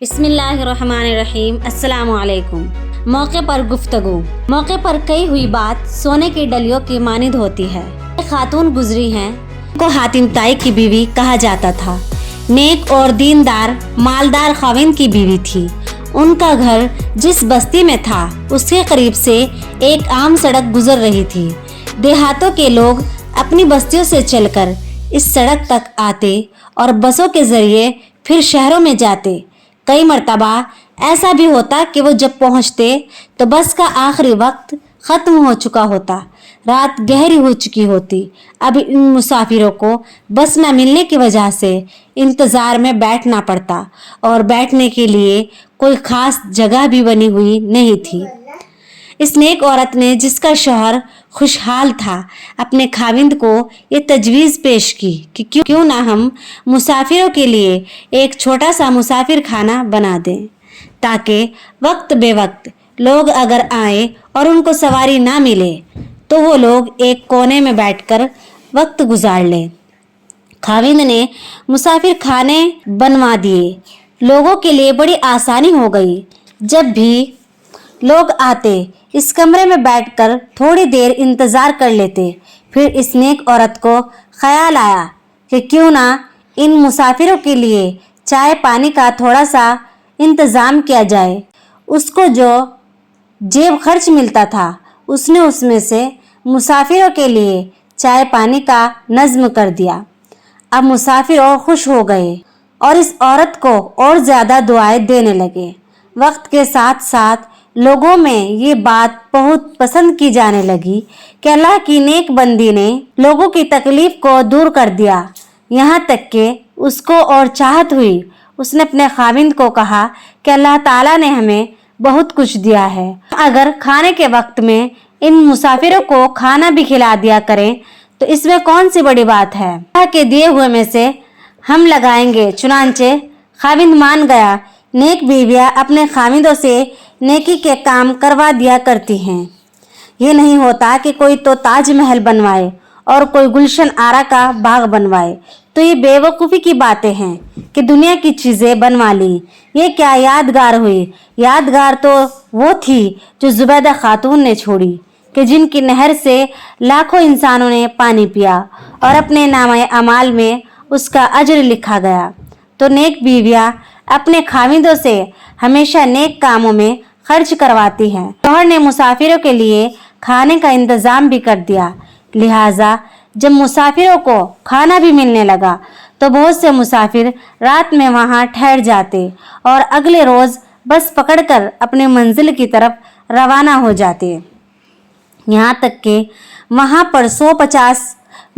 बिस्मिल्लाहिर्रहमानिर्रहीम। अस्सलाम वालेकुम। मौके पर गुफ्तगू। मौके पर कही हुई बात सोने की डलियों की मानिंद होती है। एक खातून गुजरी हैं, को हातिम ताई की बीवी कहा जाता था। नेक और दीनदार मालदार खाविंद की बीवी थी। उनका घर जिस बस्ती में था उसके करीब से एक आम सड़क गुजर रही थी। देहातों के लोग अपनी बस्तियों से चलकर इस सड़क तक आते और बसों के जरिए फिर शहरों में जाते। कई मर्तबा ऐसा भी होता कि वो जब पहुंचते तो बस का आखिरी वक्त ख़त्म हो चुका होता, रात गहरी हो चुकी होती। अब इन मुसाफिरों को बस न मिलने की वजह से इंतज़ार में बैठना पड़ता और बैठने के लिए कोई ख़ास जगह भी बनी हुई नहीं थी। इस नेक औरत ने, जिसका शौहर खुशहाल था, अपने खाविंद को ये तजवीज़ पेश की कि क्यों ना हम मुसाफिरों के लिए एक छोटा सा मुसाफिर खाना बना दें, ताकि वक्त बेवक्त लोग अगर आए और उनको सवारी ना मिले तो वो लोग एक कोने में बैठकर वक्त गुजार लें। खाविंद ने मुसाफिर खाने बनवा दिए। लोगों के लिए बड़ी आसानी हो गई। जब भी लोग आते इस कमरे में बैठकर थोड़ी देर इंतज़ार कर लेते। फिर इस नेक औरत को ख्याल आया कि क्यों ना इन मुसाफिरों के लिए चाय पानी का थोड़ा सा इंतज़ाम किया जाए। उसको जो जेब खर्च मिलता था उसने उसमें से मुसाफिरों के लिए चाय पानी का नज़्म कर दिया। अब मुसाफिर और खुश हो गए और इस औरत को और ज़्यादा दुआएं देने लगे। वक्त के साथ साथ लोगों में ये बात बहुत पसंद की जाने लगी कि अल्लाह की नेक बंदी ने लोगों की तकलीफ को दूर कर दिया। यहाँ तक कि उसको और चाहत हुई। उसने अपने खाविंद को कहा कि अल्लाह ताला ने हमें बहुत कुछ दिया है, अगर खाने के वक्त में इन मुसाफिरों को खाना भी खिला दिया करें तो इसमें कौन सी बड़ी बात है। अल्लाह के दिए हुए में से हम लगाएंगे। चुनांचे खाविंद मान गया। नेक बीवियाँ अपने खाविंदों से नेकी के काम करवा दिया करती हैं। ये नहीं होता कि कोई तो ताजमहल बनवाए और कोई गुलशन आरा का बाग बनवाए, तो ये बेवकूफ़ी की बातें हैं कि दुनिया की चीज़ें बनवा ली। ये क्या यादगार हुई? यादगार तो वो थी जो जुबैदा खातून ने छोड़ी, कि जिनकी नहर से लाखों इंसानों ने पानी पिया और अपने नामे अमाल में उसका अजर लिखा गया। तो नेक बीवियाँ अपने खाविंदों से हमेशा नेक कामों में खर्च करवाती हैं। शौहर ने मुसाफिरों के लिए खाने का इंतज़ाम भी कर दिया। लिहाजा जब मुसाफिरों को खाना भी मिलने लगा तो बहुत से मुसाफिर रात में वहां ठहर जाते और अगले रोज़ बस पकड़कर अपने मंजिल की तरफ रवाना हो जाते। यहाँ तक कि वहाँ पर 150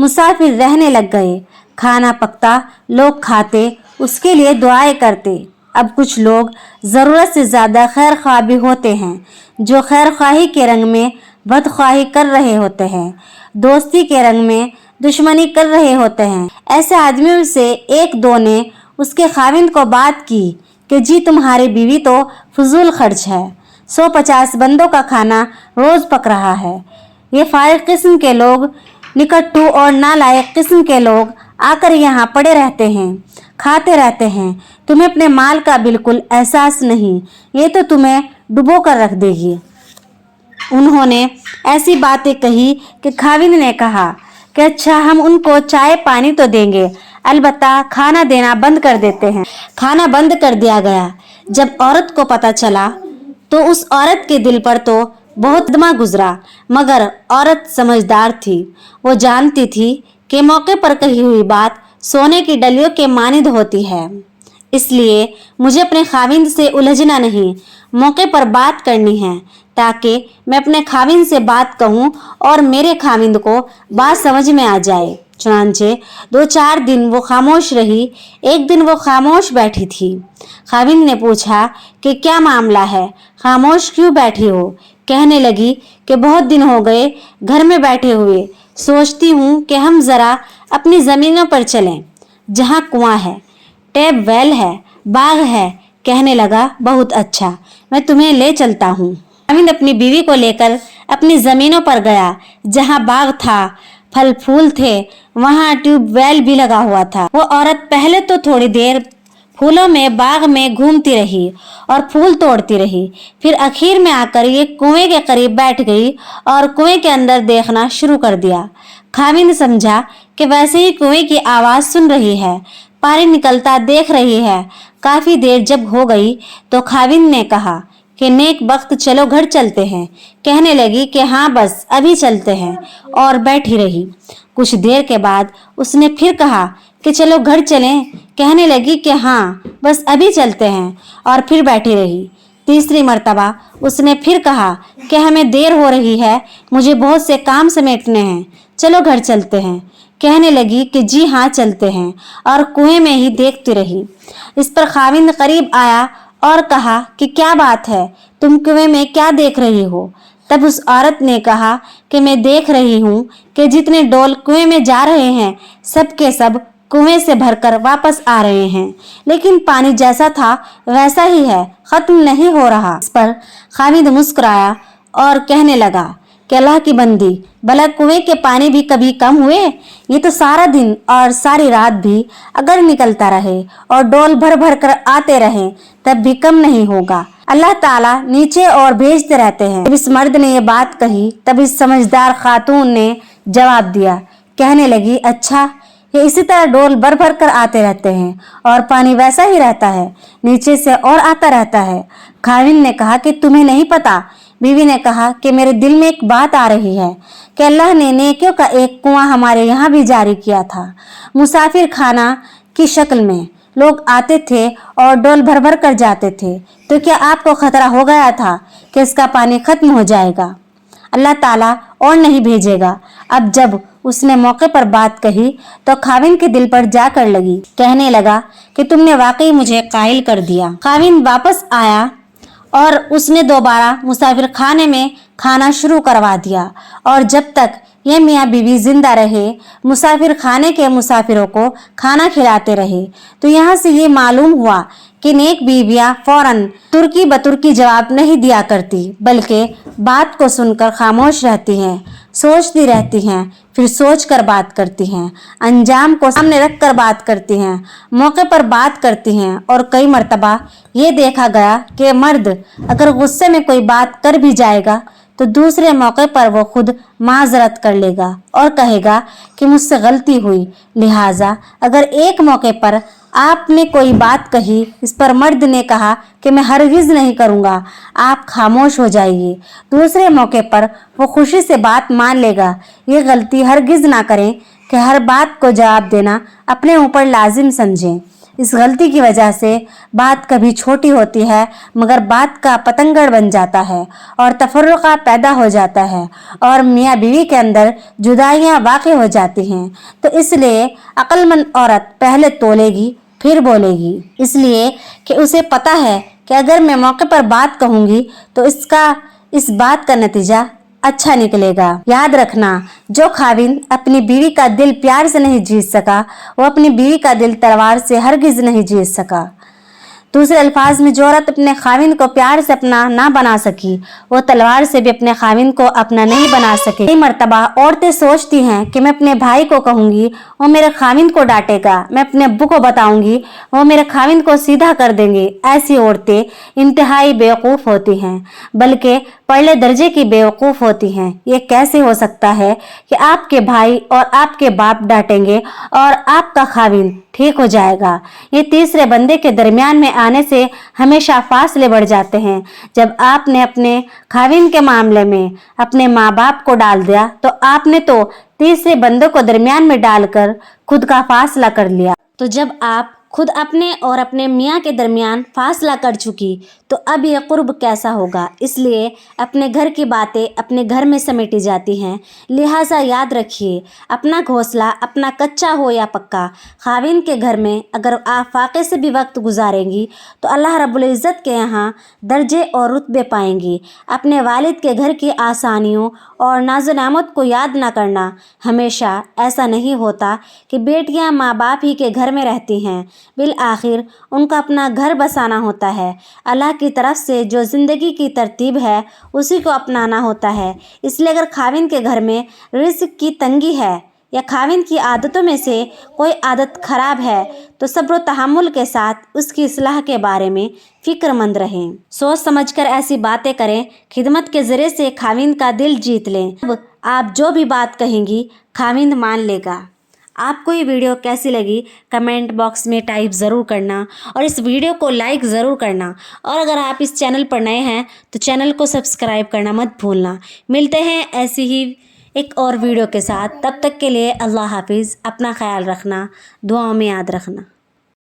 मुसाफिर रहने लग गए। खाना पकता, लोग खाते, उसके लिए दुआएं करते। अब कुछ लोग ज़रूरत से ज़्यादा खैर ख्वाह भी होते हैं, जो खैर ख्वाही के रंग में बदख्वाही कर रहे होते हैं, दोस्ती के रंग में दुश्मनी कर रहे होते हैं। ऐसे आदमियों से एक दो ने उसके खाविंद को बात की कि जी तुम्हारी बीवी तो फजूल खर्च है, 150 बंदों का खाना रोज़ पक रहा है। ये फारिग किस्म के लोग, निकट्टू और नालायक किस्म के लोग आकर यहाँ पड़े रहते हैं, खाते रहते हैं। तुम्हें अपने माल का बिल्कुल एहसास नहीं, ये तो तुम्हें डुबो कर रख देगी। उन्होंने ऐसी बातें कही कि खाविंद ने कहा कि अच्छा, हम उनको चाय पानी तो देंगे, अलबत्ता खाना देना बंद कर देते हैं। खाना बंद कर दिया गया। जब औरत को पता चला तो उस औरत के दिल पर तो बहुत सदमा गुजरा, मगर औरत समझदार थी। वो जानती थी कि मौके पर कही हुई बात सोने की डलियों के मानिंद होती है। इसलिए मुझे अपने खाविंद से उलझना नहीं, मौके पर बात करनी है, ताकि मैं अपने खाविंद से बात कहूँ और मेरे खाविंद को बात समझ में आ जाए। चुनांचे 2-4 दिन वो खामोश रही। एक दिन वो खामोश बैठी थी। खाविंद ने पूछा कि क्या मामला है, खामोश क्यों बैठी हो? कहने लगी कि बहुत दिन हो गए घर में बैठे हुए, सोचती हूँ कि हम ज़रा अपनी ज़मीनों पर चलें, जहाँ कुआं है, टैब वेल है, बाग है। कहने लगा, बहुत अच्छा, मैं तुम्हें ले चलता हूँ। खाविंद अपनी बीवी को लेकर अपनी ज़मीनों पर गया, जहाँ बाग था, फल फूल थे, वहाँ ट्यूबवेल भी लगा हुआ था। वो औरत पहले तो थोड़ी देर फूलों में बाग में घूमती रही और फूल तोड़ती रही। फिर आखिर में आकर ये कुएं के करीब बैठ गई और कुएं के अंदर देखना शुरू कर दिया। खाविंद समझा कि वैसे ही कुएं की आवाज़ सुन रही है, पानी निकलता देख रही है। काफ़ी देर जब हो गई तो खाविंद ने कहा कि नेक वक्त चलो घर चलते हैं। कहने लगी कि हाँ बस अभी चलते हैं और बैठी रही। कुछ देर के बाद उसने फिर कहा कि चलो घर चलें। कहने लगी कि हाँ बस अभी चलते हैं और फिर बैठी रही। तीसरी मर्तबा उसने फिर कहा कि हमें देर हो रही है, मुझे बहुत से काम समेटने हैं, चलो घर चलते हैं। कहने लगी कि जी हाँ चलते हैं और कुएं में ही देखती रही। इस पर खाविंद करीब आया और कहा कि क्या बात है, तुम कुएं में क्या देख रही हो? तब उस औरत ने कहा कि मैं देख रही हूँ कि जितने डोल कुएं में जा रहे हैं सब के सब कुएं से भरकर वापस आ रहे हैं, लेकिन पानी जैसा था वैसा ही है, खत्म नहीं हो रहा। इस पर खाविंद मुस्कुराया और कहने लगा कि अल्लाह की बंदी, भला कुएं के पानी भी कभी कम हुए? ये तो सारा दिन और सारी रात भी अगर निकलता रहे और डोल भर भर कर आते रहे तब भी कम नहीं होगा। अल्लाह ताला नीचे और भेजते रहते हैं। जब इस मर्द ने ये बात कही तब इस समझदार खातून ने जवाब दिया। कहने लगी, अच्छा ये इसी तरह डोल भर भर कर आते रहते हैं और पानी वैसा ही रहता है, नीचे से और आता रहता है। खाविंद ने कहा कि तुम्हें नहीं पता? बीवी ने कहा कि मेरे दिल में एक बात आ रही है कि अल्लाह ने नेकियों का एक कुआं हमारे यहाँ भी जारी किया था, मुसाफिर खाना की शक्ल में। लोग आते थे और डोल भर भर कर जाते थे। तो क्या आपको खतरा हो गया था कि इसका पानी खत्म हो जाएगा? अल्लाह ताला और नहीं भेजेगा। अब जब उसने मौके पर बात कही तो खाविंद के दिल पर जाकर लगी। कहने लगा कि तुमने वाकई मुझे कायल कर दिया। खाविंद वापस आया और उसने दोबारा मुसाफिर खाने में खाना शुरू करवा दिया और जब तक ये मियाँ बीवी जिंदा रहे मुसाफिर खाने के मुसाफिरों को खाना खिलाते रहे। तो यहाँ से ये मालूम हुआ कि नेक बीवियाँ फौरन तुर्की बतुर्की जवाब नहीं दिया करती, बल्कि बात को सुनकर खामोश रहती हैं, सोचती रहती हैं, फिर सोच कर बात करती हैं, अंजाम को सामने रख कर बात करती हैं, मौके पर बात करती हैं। और कई मर्तबा ये देखा गया कि मर्द अगर गुस्से में कोई बात कर भी जाएगा तो दूसरे मौके पर वो खुद माजरत कर लेगा और कहेगा कि मुझसे गलती हुई, लिहाजा अगर एक मौके पर आपने कोई बात कही, इस पर मर्द ने कहा कि मैं हरगिज नहीं करूँगा, आप खामोश हो जाइए। दूसरे मौके पर वो खुशी से बात मान लेगा। ये गलती हरगिज ना करें कि हर बात को जवाब देना अपने ऊपर लाजिम समझें। इस गलती की वजह से बात कभी छोटी होती है मगर बात का पतंगड़ बन जाता है और तफर्रुका पैदा हो जाता है और मियाँ बीवी के अंदर जुदाइयाँ वाक़ हो जाती हैं। तो इसलिए अक्लमंद औरत पहले तोलेगी फिर बोलेगी, इसलिए कि उसे पता है कि अगर मैं मौके पर बात कहूँगी तो इस बात का नतीजा अच्छा निकलेगा। याद रखना, जो खाविंद अपनी बीवी का दिल प्यार से नहीं जीत सका वो अपनी बीवी का दिल तलवार से हरगिज नहीं जीत सका। दूसरे अल्फाज में, जो औरत अपने खाविंद को प्यार से अपना ना बना सकी वो तलवार से भी अपने खाविंद को अपना नहीं बना सके। कई मर्तबा औरतें सोचती हैं कि मैं अपने भाई को कहूँगी वो मेरे खाविंद को डांटेगा, मैं अपने अब्बू को बताऊँगी वो मेरे खाविंद को सीधा कर देंगे। ऐसी औरतें इंतहाई बेवकूफ़ होती हैं, बल्कि पहले दर्जे की बेवकूफ़ होती हैं। ये कैसे हो सकता है कि आपके भाई और आपके बाप डांटेंगे और आपका खाविंद ठीक हो जाएगा? ये तीसरे बंदे के दरमियान में आने से हमेशा फासले बढ़ जाते हैं। जब आपने अपने खाविंद के मामले में अपने माँ बाप को डाल दिया तो आपने तो तीसरे बंदे को दरमियान में डालकर खुद का फासला कर लिया। तो जब आप खुद अपने और अपने मियाँ के दरमियान फासला कर चुकी तो अब यह कुर्ब कैसा होगा। इसलिए अपने घर की बातें अपने घर में समेटी जाती हैं। लिहाजा याद रखिए, अपना घोंसला अपना कच्चा हो या पक्का, खाविंद के घर में अगर आप फाके से भी वक्त गुजारेंगी तो अल्लाह रब्बुल इज़्ज़त के यहाँ दर्जे और रुतबे पाएंगी। अपने वालिद के घर की आसानियों और नाज़ो नेमत को याद ना करना। हमेशा ऐसा नहीं होता कि बेटियां माँ बाप ही के घर में रहती हैं, बिल आखिर उनका अपना घर बसाना होता है। अल्लाह की तरफ से जो ज़िंदगी की तरतीब है उसी को अपनाना होता है। इसलिए अगर खाविंद के घर में रिज़्क़ की तंगी है या खाविंद की आदतों में से कोई आदत खराब है तो सब्र तहम्मुल के साथ उसकी इस्लाह के बारे में फ़िक्रमंद रहें। सोच समझकर ऐसी बातें करें, खिदमत के ज़रिए से खाविंद का दिल जीत लें। अब आप जो भी बात कहेंगी खाविंद मान लेगा। आपको ये वीडियो कैसी लगी कमेंट बॉक्स में टाइप ज़रूर करना और इस वीडियो को लाइक ज़रूर करना। और अगर आप इस चैनल पर नए हैं तो चैनल को सब्सक्राइब करना मत भूलना। मिलते हैं ऐसी ही एक और वीडियो के साथ, तब तक के लिए अल्लाह हाफिज़। अपना ख्याल रखना, दुआओं में याद रखना।